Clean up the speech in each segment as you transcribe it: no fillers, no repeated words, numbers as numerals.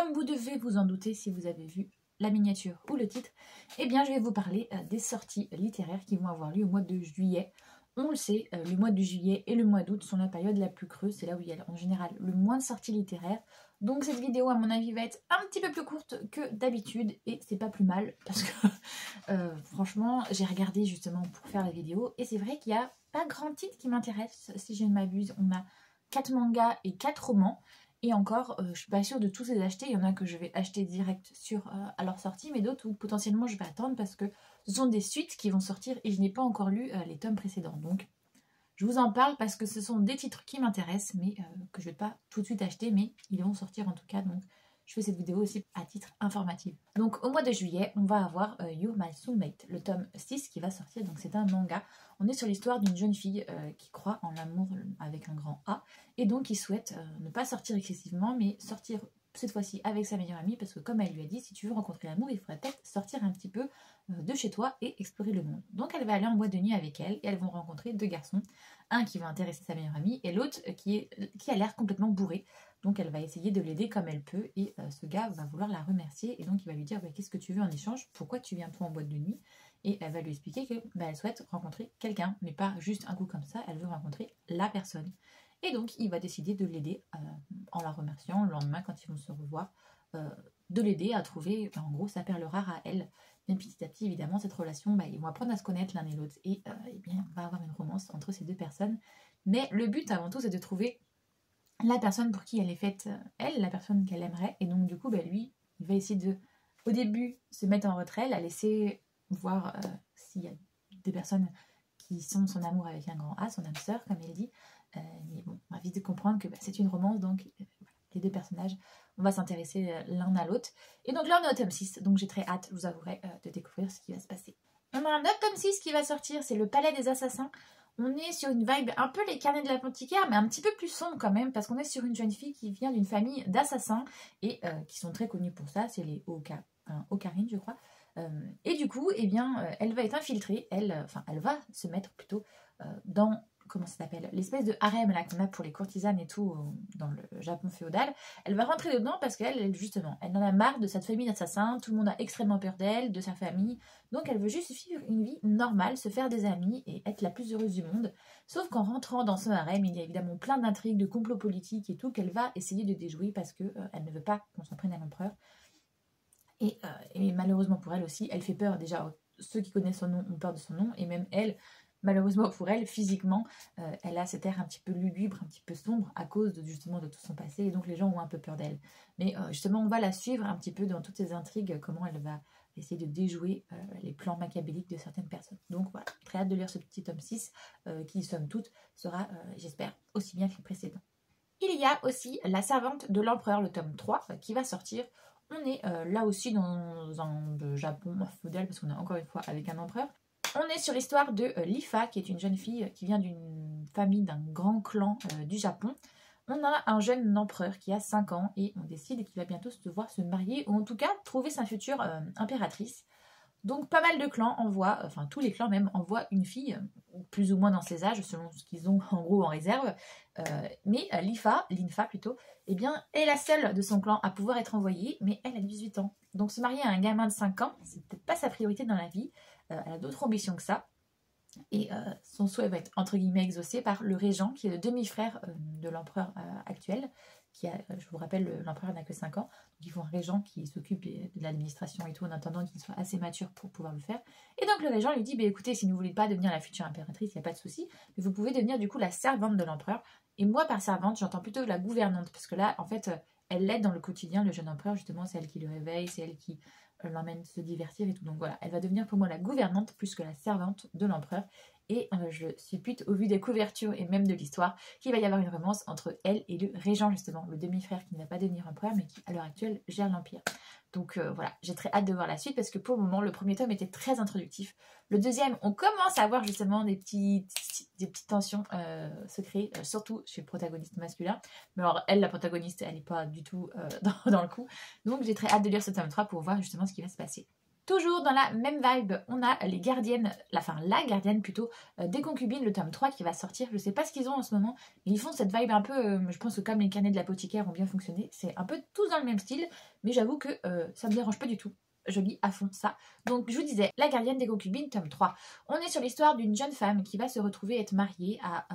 comme vous devez vous en douter si vous avez vu la miniature ou le titre, eh bien je vais vous parler des sorties littéraires qui vont avoir lieu au mois de juillet. On le sait, le mois de juillet et le mois d'août sont la période la plus creuse, c'est là où il y a en général le moins de sorties littéraires. Donc cette vidéo à mon avis va être un petit peu plus courte que d'habitude et c'est pas plus mal parce que franchement j'ai regardé justement pour faire la vidéo et c'est vrai qu'il n'y a pas grand titre qui m'intéresse si je ne m'abuse. On a 4 mangas et 4 romans. Et encore, je suis pas sûre de tous les acheter. Il y en a que je vais acheter direct à leur sortie, mais d'autres où potentiellement je vais attendre parce que ce sont des suites qui vont sortir et je n'ai pas encore lu les tomes précédents. Donc, je vous en parle parce que ce sont des titres qui m'intéressent, mais que je ne vais pas tout de suite acheter, mais ils vont sortir en tout cas. Donc, je fais cette vidéo aussi à titre informatif. Donc, au mois de juillet, on va avoir You're My Soulmate, le tome 6 qui va sortir. Donc, c'est un manga. On est sur l'histoire d'une jeune fille qui croit en l'amour avec un grand A et donc qui souhaite ne pas sortir excessivement, mais sortir cette fois-ci avec sa meilleure amie parce que comme elle lui a dit, si tu veux rencontrer l'amour, il faudrait peut-être sortir un petit peu de chez toi et explorer le monde. Donc elle va aller en boîte de nuit avec elle et elles vont rencontrer 2 garçons, un qui va intéresser sa meilleure amie et l'autre qui a l'air complètement bourré. Donc elle va essayer de l'aider comme elle peut et ce gars va vouloir la remercier et donc il va lui dire bah, qu'est-ce que tu veux en échange, pourquoi tu viens toi en boîte de nuit? Et elle va lui expliquer que bah, elle souhaite rencontrer quelqu'un, mais pas juste un coup comme ça, elle veut rencontrer la personne. Et donc il va décider de l'aider en la remerciant le lendemain quand ils vont se revoir, de l'aider à trouver en gros sa perle rare à elle. Mais petit à petit évidemment cette relation, bah, ils vont apprendre à se connaître l'un et l'autre et eh bien, on va avoir une romance entre ces 2 personnes. Mais le but avant tout c'est de trouver la personne pour qui elle est faite, elle, la personne qu'elle aimerait. Et donc du coup bah, lui il va essayer de au début se mettre en retrait, la laisser voir s'il y a des personnes qui sont son amour avec un grand A, son âme sœur comme elle dit. Mais bon, on va vite comprendre que bah, c'est une romance, donc les 2 personnages, on va s'intéresser l'un à l'autre. Et donc là on est au tome 6, donc j'ai très hâte, je vous avouerai, de découvrir ce qui va se passer. On a un autre tome 6 qui va sortir, c'est le Palais des Assassins. On est sur une vibe un peu les carnets de l'apothicaire, mais un petit peu plus sombre quand même, parce qu'on est sur une jeune fille qui vient d'une famille d'assassins, et qui sont très connus pour ça, c'est les Ocarines je crois. Et du coup, eh bien, elle va être infiltrée, elle va se mettre plutôt dans, comment ça s'appelle, l'espèce de harem là qu'on a pour les courtisanes et tout dans le Japon féodal. Elle va rentrer dedans parce qu'elle, justement, elle en a marre de cette famille d'assassins, tout le monde a extrêmement peur d'elle, de sa famille, donc elle veut juste vivre une vie normale, se faire des amis et être la plus heureuse du monde. Sauf qu'en rentrant dans ce harem, il y a évidemment plein d'intrigues, de complots politiques et tout qu'elle va essayer de déjouer parce qu'elle ne veut pas qu'on s'en prenne à l'empereur. Et malheureusement pour elle aussi, elle fait peur. Déjà, ceux qui connaissent son nom ont peur de son nom. Et même elle, malheureusement pour elle, physiquement, elle a cet air un petit peu lugubre, un petit peu sombre à cause justement de tout son passé. Et donc les gens ont un peu peur d'elle. Mais justement, on va la suivre un petit peu dans toutes ces intrigues, comment elle va essayer de déjouer les plans machiavéliques de certaines personnes. Donc voilà, très hâte de lire ce petit tome 6 qui, somme toute, sera, j'espère, aussi bien que le précédent. Il y a aussi La Servante de l'Empereur, le tome 3, qui va sortir. On est là aussi dans un Japon féodal, parce qu'on est encore une fois avec un empereur. On est sur l'histoire de Lifa, qui est une jeune fille qui vient d'une famille, d'un grand clan du Japon. On a un jeune empereur qui a 5 ans et on décide qu'il va bientôt devoir se marier, ou en tout cas trouver sa future impératrice. Donc pas mal de clans envoient, enfin tous les clans même, envoient une fille, plus ou moins dans ses âges, selon ce qu'ils ont en gros en réserve. Mais Linfa plutôt, eh bien, est la seule de son clan à pouvoir être envoyée, mais elle a 18 ans. Donc se marier à un gamin de 5 ans, c'est peut-être pas sa priorité dans la vie. Elle a d'autres ambitions que ça. Et son souhait va être entre guillemets exaucé par le régent, qui est le demi-frère de l'empereur actuel. Je vous rappelle, l'empereur n'a que 5 ans, donc il faut un régent qui s'occupe de l'administration et tout en attendant qu'il soit assez mature pour pouvoir le faire. Et donc le régent lui dit, bah, écoutez, si vous ne voulez pas devenir la future impératrice, il n'y a pas de souci, mais vous pouvez devenir du coup la servante de l'empereur. Et moi par servante, j'entends plutôt la gouvernante, parce que là, en fait, elle l'aide dans le quotidien, le jeune empereur, justement, c'est elle qui le réveille, c'est elle qui l'emmène se divertir et tout. Donc voilà, elle va devenir pour moi la gouvernante plus que la servante de l'empereur. Et je suppute, au vu des couvertures et même de l'histoire, qu'il va y avoir une romance entre elle et le régent, justement, le demi-frère qui ne va pas devenir empereur, mais qui, à l'heure actuelle, gère l'empire. Donc voilà, j'ai très hâte de voir la suite, parce que pour le moment, le premier tome était très introductif. Le deuxième, on commence à avoir justement des petites tensions se créer, surtout chez le protagoniste masculin. Mais alors, elle, la protagoniste, elle n'est pas du tout dans le coup. Donc j'ai très hâte de lire ce tome 3 pour voir justement ce qui va se passer. Toujours dans la même vibe, on a les gardiennes, la gardienne plutôt, des concubines, le tome 3 qui va sortir. Je sais pas ce qu'ils ont en ce moment, mais ils font cette vibe un peu, je pense que comme les carnets de l'apothicaire ont bien fonctionné, c'est un peu tous dans le même style, mais j'avoue que ça me dérange pas du tout. Je lis à fond ça. Donc je vous disais, la gardienne des concubines, tome 3. On est sur l'histoire d'une jeune femme qui va se retrouver être mariée à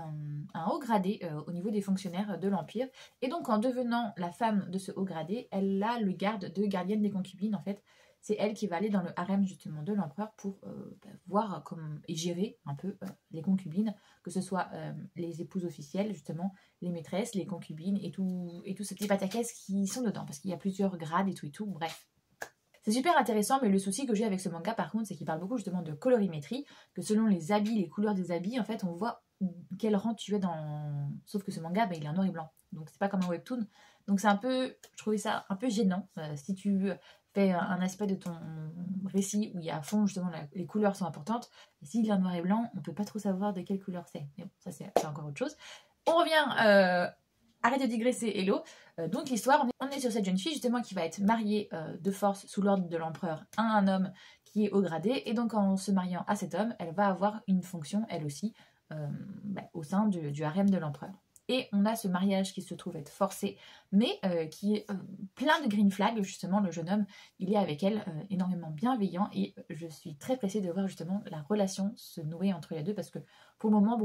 un haut gradé au niveau des fonctionnaires de l'Empire. Et donc en devenant la femme de ce haut gradé, elle a le garde de gardienne des concubines en fait. C'est elle qui va aller dans le harem justement de l'empereur pour voir et gérer un peu les concubines, que ce soit les épouses officielles justement, les maîtresses, les concubines et tout ce petit pataquès qui sont dedans, parce qu'il y a plusieurs grades et tout, bref. C'est super intéressant, mais le souci que j'ai avec ce manga par contre, c'est qu'il parle beaucoup justement de colorimétrie, que selon les habits, les couleurs des habits, en fait on voit quel rang tu es dans... Sauf que ce manga, il est en noir et blanc, donc c'est pas comme un webtoon. Donc c'est un peu, je trouvais ça un peu gênant, si tu fais un aspect de ton récit où il y a à fond justement les couleurs sont importantes, et s'il est en noir et blanc, on peut pas trop savoir de quelle couleur c'est. Mais bon, ça c'est encore autre chose. On revient... Arrête de digresser, Hello. Donc l'histoire, on est sur cette jeune fille justement qui va être mariée de force sous l'ordre de l'empereur à un homme qui est haut gradé. Et donc en se mariant à cet homme, elle va avoir une fonction, elle aussi, au sein du harem de l'empereur. Et on a ce mariage qui se trouve être forcé, mais qui est plein de green flags, justement, le jeune homme, il est avec elle énormément bienveillant, et je suis très pressée de voir justement la relation se nouer entre les deux, parce que pour le moment,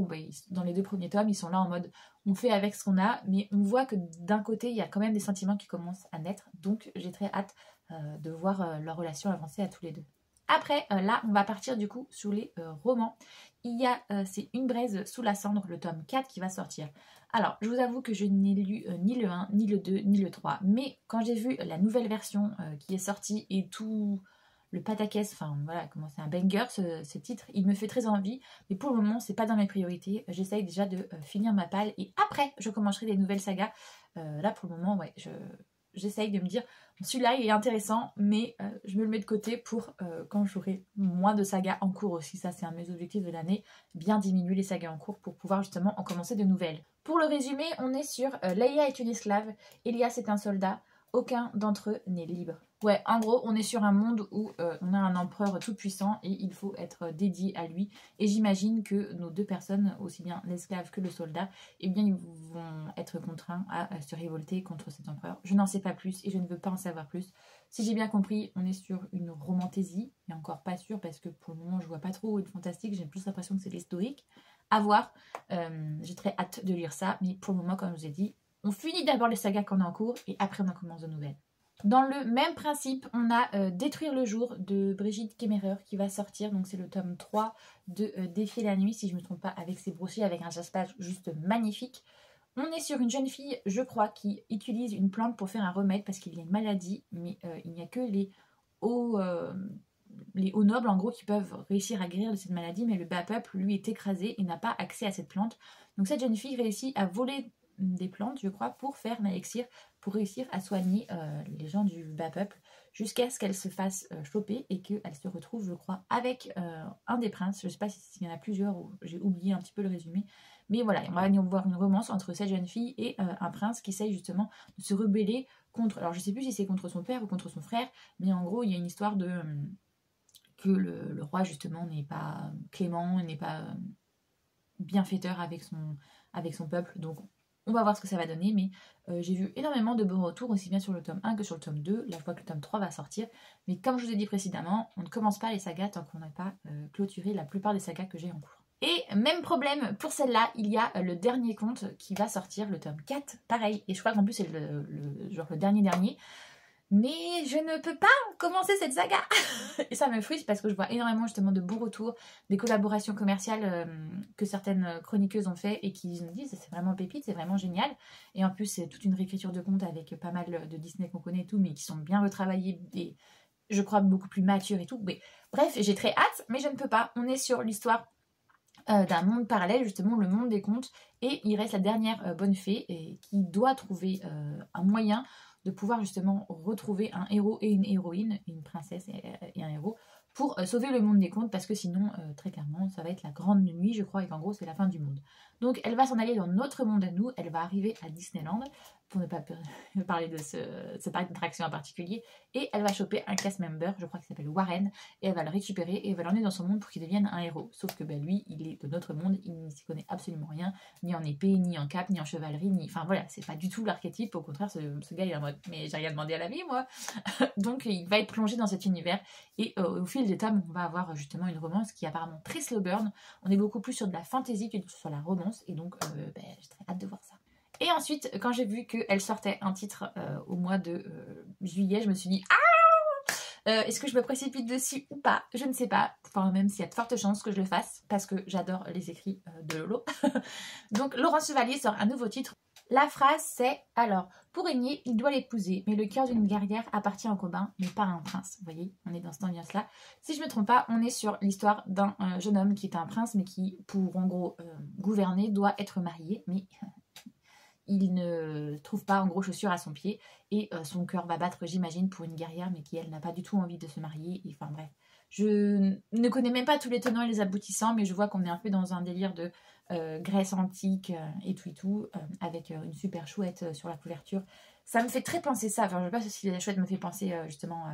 dans les 2 premiers tomes, ils sont là en mode, on fait avec ce qu'on a, mais on voit que d'un côté, il y a quand même des sentiments qui commencent à naître, donc j'ai très hâte de voir leur relation avancer à tous les deux. Après, là, on va partir du coup sur les romans. Il y a, c'est Une braise sous la cendre, le tome 4 qui va sortir. Alors, je vous avoue que je n'ai lu ni le 1, ni le 2, ni le 3. Mais quand j'ai vu la nouvelle version qui est sortie et tout le pataquès, enfin voilà, comment c'est un banger ce titre, il me fait très envie. Mais pour le moment, c'est pas dans mes priorités. J'essaye déjà de finir ma palle et après, je commencerai des nouvelles sagas. Là, pour le moment, ouais, j'essaye de me dire, celui-là il est intéressant, mais je me le mets de côté pour quand j'aurai moins de sagas en cours aussi. Ça, c'est un de mes objectifs de l'année, bien diminuer les sagas en cours pour pouvoir justement en commencer de nouvelles. Pour le résumé, on est sur Leia est une esclave, Elias est un soldat, aucun d'entre eux n'est libre. Ouais, en gros, on est sur un monde où on a un empereur tout puissant et il faut être dédié à lui. Et j'imagine que nos 2 personnes, aussi bien l'esclave que le soldat, eh bien, ils vont être contraints à se révolter contre cet empereur. Je n'en sais pas plus et je ne veux pas en savoir plus. Si j'ai bien compris, on est sur une romantaisie, et encore pas sûr parce que pour le moment, je vois pas trop de fantastique. J'ai plus l'impression que c'est l'historique. À voir. J'ai très hâte de lire ça, mais pour le moment, comme je vous ai dit, on finit d'abord les sagas qu'on a en cours et après on commence de nouvelles. Dans le même principe, on a Détruire le jour de Brigitte Kemmerer qui va sortir. Donc c'est le tome 3 de Défier la nuit, si je ne me trompe pas, avec ses brochures, avec un jaspage juste magnifique. On est sur une jeune fille, je crois, qui utilise une plante pour faire un remède parce qu'il y a une maladie, mais il n'y a que les hauts nobles, en gros, qui peuvent réussir à guérir de cette maladie, mais le bas peuple, lui, est écrasé et n'a pas accès à cette plante. Donc cette jeune fille réussit à voler des plantes, je crois, pour faire un élixir, pour réussir à soigner les gens du bas peuple, jusqu'à ce qu'elle se fasse choper et qu'elle se retrouve, je crois, avec un des princes. Je ne sais pas s'il y en a plusieurs, j'ai oublié un petit peu le résumé, mais voilà, on va voir une romance entre cette jeune fille et un prince qui essaye justement de se rebeller contre, alors je ne sais plus si c'est contre son père ou contre son frère, mais en gros, il y a une histoire de que le roi justement n'est pas clément, n'est pas bienfaiteur avec son peuple, donc on va voir ce que ça va donner, mais j'ai vu énormément de bons retours, aussi bien sur le tome 1 que sur le tome 2. Là, je vois que le tome 3 va sortir. Mais comme je vous ai dit précédemment, on ne commence pas les sagas tant qu'on n'a pas clôturé la plupart des sagas que j'ai en cours. Et même problème pour celle-là, il y a le dernier conte qui va sortir, le tome 4, pareil. Et je crois qu'en plus, c'est le dernier. Mais je ne peux pas commencer cette saga. Et ça me frustre parce que je vois énormément justement de bons retours, des collaborations commerciales que certaines chroniqueuses ont fait et qui me disent c'est vraiment pépite, c'est vraiment génial. Et en plus c'est toute une réécriture de contes avec pas mal de Disney qu'on connaît et tout, mais qui sont bien retravaillés et je crois beaucoup plus matures et tout. Mais, bref, j'ai très hâte, mais je ne peux pas. On est sur l'histoire d'un monde parallèle, justement le monde des contes, et il reste la dernière bonne fée et qui doit trouver un moyen de pouvoir justement retrouver un héros et une héroïne, une princesse et un héros, pour sauver le monde des contes, parce que sinon, très clairement, ça va être la grande nuit, je crois, et qu'en gros, c'est la fin du monde. Donc, elle va s'en aller dans notre monde à nous, elle va arriver à Disneyland pour ne pas parler de ce parc d'attraction en particulier. Et elle va choper un cast member, je crois qu'il s'appelle Warren, et elle va le récupérer et elle va l'emmener dans son monde pour qu'il devienne un héros. Sauf que lui, il est de notre monde, il ne s'y connaît absolument rien, ni en épée, ni en cape, ni en chevalerie, ni... Enfin voilà, c'est pas du tout l'archétype, au contraire, ce gars il est en mode « mais j'ai rien demandé à la vie, moi !» Donc il va être plongé dans cet univers, et au fil des tomes, on va avoir justement une romance qui est apparemment très slow burn. On est beaucoup plus sur de la fantasy que sur la romance, et donc j'ai très hâte de voir ça. Et ensuite, quand j'ai vu qu'elle sortait un titre au mois de juillet, je me suis dit « Ah, est-ce que je me précipite dessus ou pas? Je ne sais pas. » Enfin, même s'il y a de fortes chances que je le fasse, parce que j'adore les écrits de Lolo. Donc, Laurence Chevalier sort un nouveau titre. La phrase, c'est « Alors, pour régner, il doit l'épouser, mais le cœur d'une guerrière appartient au Cobain, mais pas à un prince. » Vous voyez, on est dans cette ambiance-là. Si je ne me trompe pas, on est sur l'histoire d'un jeune homme qui est un prince, mais qui, pour en gros gouverner, doit être marié, mais... il ne trouve pas en gros chaussures à son pied et son cœur va battre, j'imagine, pour une guerrière mais qui elle n'a pas du tout envie de se marier. Et, enfin bref, je ne connais même pas tous les tenants et les aboutissants, mais je vois qu'on est un peu dans un délire de Grèce antique et tout, avec une super chouette sur la couverture. Ça me fait très penser ça, enfin je sais pas si la chouette me fait penser justement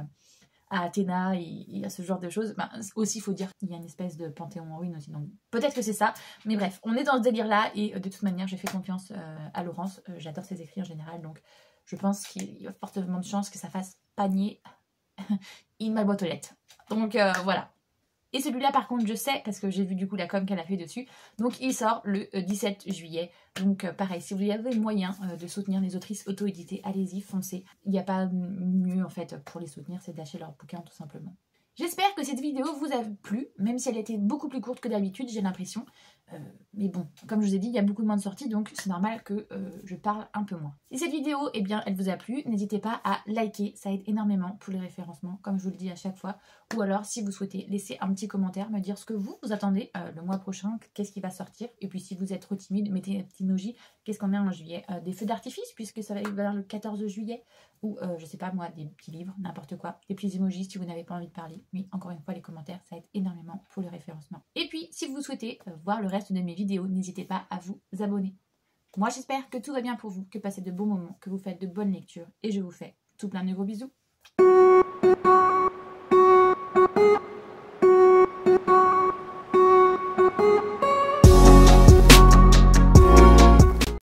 à Athéna et à ce genre de choses. Ben, aussi, il faut dire qu'il y a une espèce de panthéon en ruine aussi, donc peut-être que c'est ça. Mais bref, on est dans ce délire-là, et de toute manière, j'ai fait confiance à Laurence. J'adore ses écrits en général, donc je pense qu'il y a fortement de chances que ça fasse panier in ma boîte aux lettres. Donc voilà. Et celui-là, par contre, je sais, parce que j'ai vu du coup la com qu'elle a fait dessus. Donc, il sort le 17 juillet. Donc, pareil, si vous avez moyen de soutenir les autrices auto-éditées, allez-y, foncez. Il n'y a pas mieux, en fait, pour les soutenir, c'est d'acheter leur bouquin, tout simplement. J'espère que cette vidéo vous a plu, même si elle était beaucoup plus courte que d'habitude, j'ai l'impression. Mais bon, comme je vous ai dit, il y a beaucoup moins de sorties, donc c'est normal que je parle un peu moins. Si cette vidéo, eh bien, elle vous a plu, n'hésitez pas à liker, ça aide énormément pour les référencements, comme je vous le dis à chaque fois. Ou alors, si vous souhaitez laisser un petit commentaire, me dire ce que vous attendez le mois prochain, qu'est-ce qui va sortir. Et puis, si vous êtes trop timide, mettez un petit emoji. Qu'est-ce qu'on a en juillet? Des feux d'artifice, puisque ça va vers le 14 juillet. Ou, je sais pas moi, des petits livres, n'importe quoi. Des petits emojis si vous n'avez pas envie de parler. Mais encore une fois, les commentaires, ça aide énormément pour le référencement. Et puis, si vous souhaitez voir le reste de mes vidéos, n'hésitez pas à vous abonner. Moi, j'espère que tout va bien pour vous, que passez de bons moments, que vous faites de bonnes lectures. Et je vous fais tout plein de gros bisous.